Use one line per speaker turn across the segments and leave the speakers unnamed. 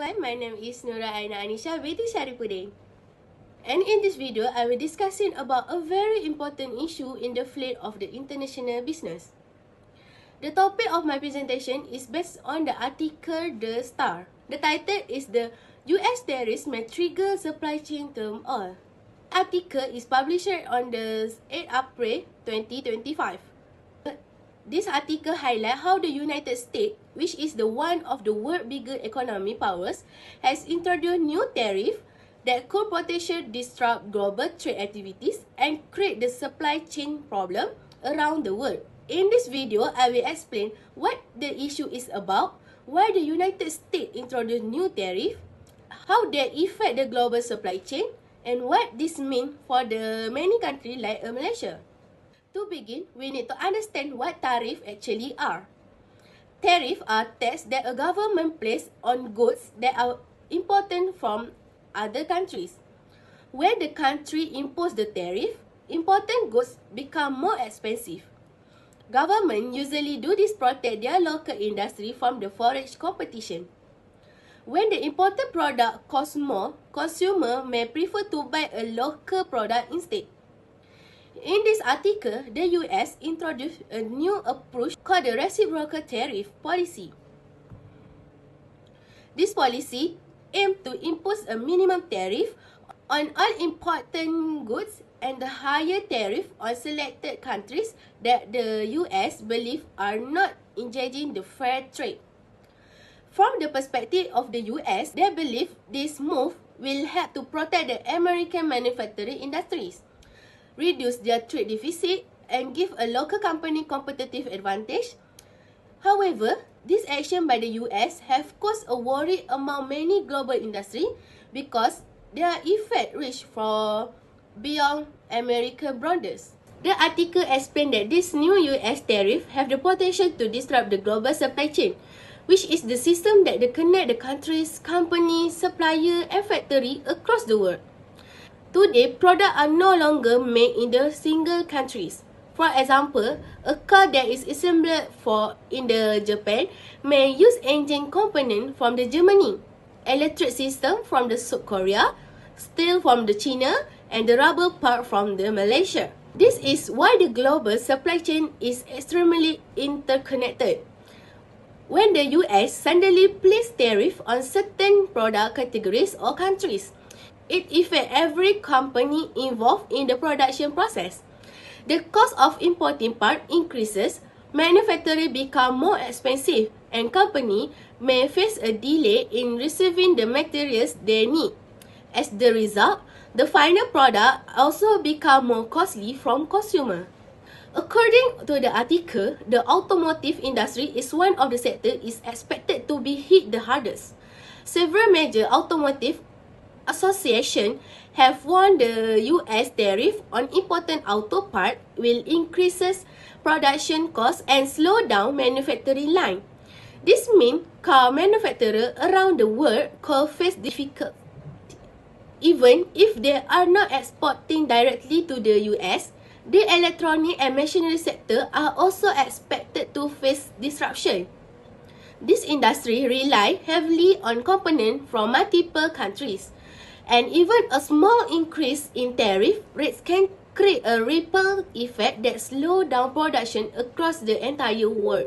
everyone, my name is Nura Aina Anisha Vedi Saripudin. And in this video, I will discussing about a very important issue in the field of the international business. The topic of my presentation is based on the article The Star. The title is the US Tariffs May Trigger Supply Chain Turmoil. Article is published on the 8th April 2025. This article highlights how the United States, which is the one of the world's biggest economic powers, has introduced new tariffs that could potentially disrupt global trade activities and create the supply chain problem around the world. In this video, I will explain what the issue is about, why the United States introduced new tariff, how they affect the global supply chain, and what this means for the many countries like Malaysia. To begin, we need to understand what tariffs actually are. Tariffs are taxes that a government places on goods that are imported from other countries. When the country imposes the tariff, imported goods become more expensive. Governments usually do this to protect their local industry from the foreign competition. When the imported product costs more, consumers may prefer to buy a local product instead. In this article, the US introduced a new approach called the reciprocal tariff policy. This policy aims to impose a minimum tariff on all imported goods and a higher tariff on selected countries that the US believe are not engaging the fair trade. From the perspective of the US, they believe this move will help to protect the American manufacturing industries, reduce their trade deficit, and give a local company competitive advantage. However, this action by the US have caused a worry among many global industries because their effect reach for beyond American borders. The article explained that this new US tariff have the potential to disrupt the global supply chain, which is the system that connect the countries, companies, suppliers, and factories across the world. Today, products are no longer made in the single countries. For example, a car that is assembled in the Japan may use engine component from the Germany, electric system from the South Korea, steel from the China, and the rubber part from the Malaysia. This is why the global supply chain is extremely interconnected. When the US suddenly place tariff on certain product categories or countries, it affects every company involved in the production process. The cost of importing parts increases, manufacturing becomes more expensive, and companies may face a delay in receiving the materials they need. As the result, the final product also becomes more costly from consumers. According to the article, the automotive industry is one of the sectors is expected to be hit the hardest. Several major automotive associations have warned the US tariff on imported auto parts will increase production costs and slow down manufacturing line. This means car manufacturers around the world could face difficulty. Even if they are not exporting directly to the US, the electronic and machinery sector are also expected to face disruption. This industry relies heavily on components from multiple countries, and even a small increase in tariff rates can create a ripple effect that slows down production across the entire world.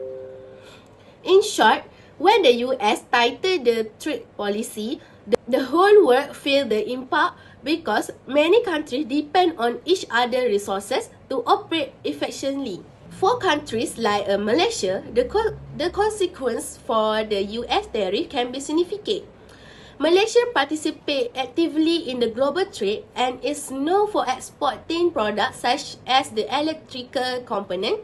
In short, when the US tightened the trade policy, the whole world feels the impact because many countries depend on each other's resources to operate efficiently. For countries like Malaysia, the consequence for the US tariff can be significant. Malaysia participates actively in the global trade and is known for exporting products such as the electrical component,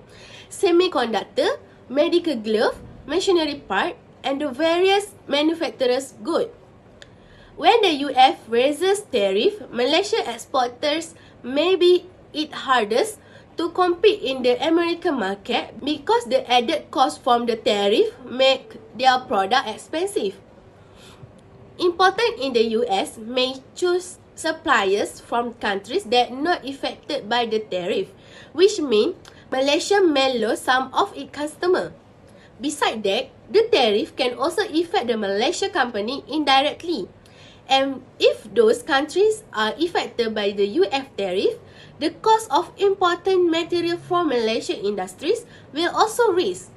semiconductor, medical glove, machinery part, and the various manufacturers' goods. When the US raises tariff, Malaysian exporters may be hit hardest to compete in the American market because the added cost from the tariff make their product expensive. Importers in the US may choose suppliers from countries that are not affected by the tariff, which means Malaysia may lose some of its customers. Besides that, the tariff can also affect the Malaysia company indirectly. And if those countries are affected by the UF tariff, the cost of importing material from Malaysian industries will also rise.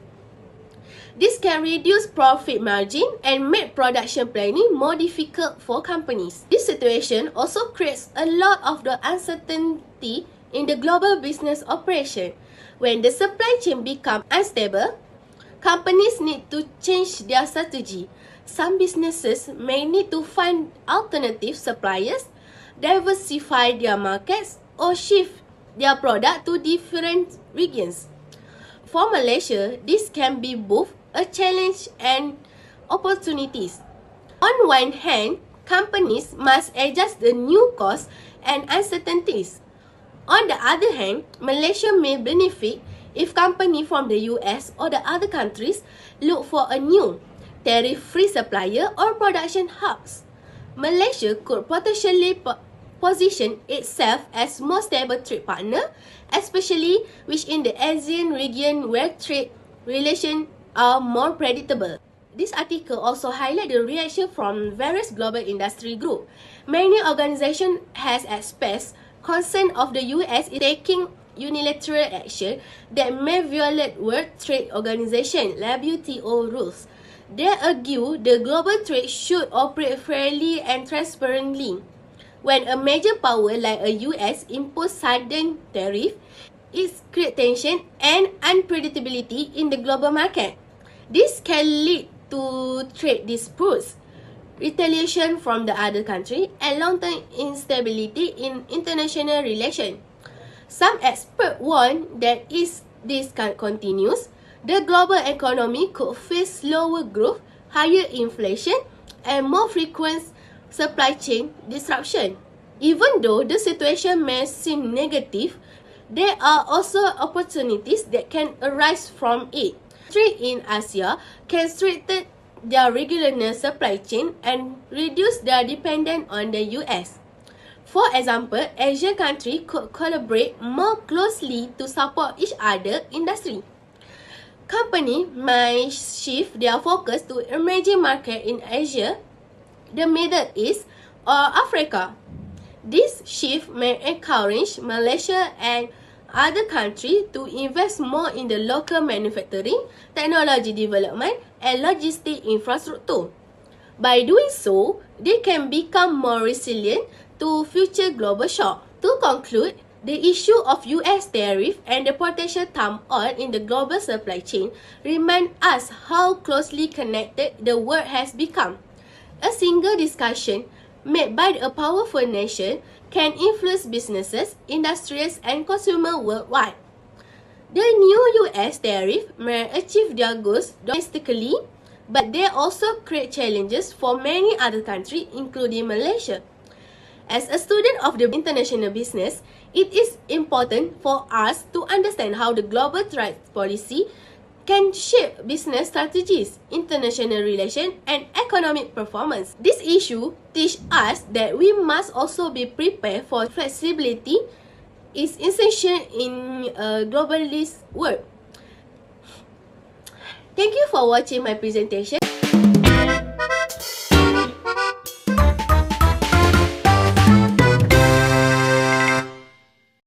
This can reduce profit margin and make production planning more difficult for companies. This situation also creates a lot of the uncertainty in the global business operation. When the supply chain becomes unstable, companies need to change their strategy. Some businesses may need to find alternative suppliers, diversify their markets, or shift their product to different regions. For Malaysia, this can be both a challenge and opportunities. On one hand, companies must adjust the new costs and uncertainties. On the other hand, Malaysia may benefit if companies from the US or the other countries look for a new tariff-free supplier or production hubs. Malaysia could potentially position itself as more stable trade partner, especially within the ASEAN region where trade relations are more predictable. This article also highlights the reaction from various global industry groups. Many organizations has expressed concern of the US is taking unilateral action that may violate World Trade Organization (WTO) rules. They argue the global trade should operate fairly and transparently. When a major power like a US imposes sudden tariff, it creates tension and unpredictability in the global market. This can lead to trade disputes, retaliation from the other country, and long-term instability in international relations. Some experts warn that if this continues, the global economy could face slower growth, higher inflation, and more frequent supply chain disruption. Even though the situation may seem negative, there are also opportunities that can arise from it. Countries in Asia can strengthen their regional supply chain and reduce their dependence on the US. For example, Asian countries could collaborate more closely to support each other's industry. Companies might shift their focus to emerging markets in Asia, the Middle East, or Africa. This shift may encourage Malaysia and other countries to invest more in the local manufacturing, technology development, and logistic infrastructure. By doing so, they can become more resilient to future global shocks. To conclude, the issue of US tariff and the potential turmoil in the global supply chain remind us how closely connected the world has become. A single discussion made by a powerful nation can influence businesses, industries, and consumers worldwide. The new US tariff may achieve their goals domestically, but they also create challenges for many other countries, including Malaysia. As a student of the international business, it is important for us to understand how the global trade policy can shape business strategies, international relations, and economic performance. This issue teaches us that we must also be prepared for flexibility is essential in a globalist world. Thank you for watching my presentation.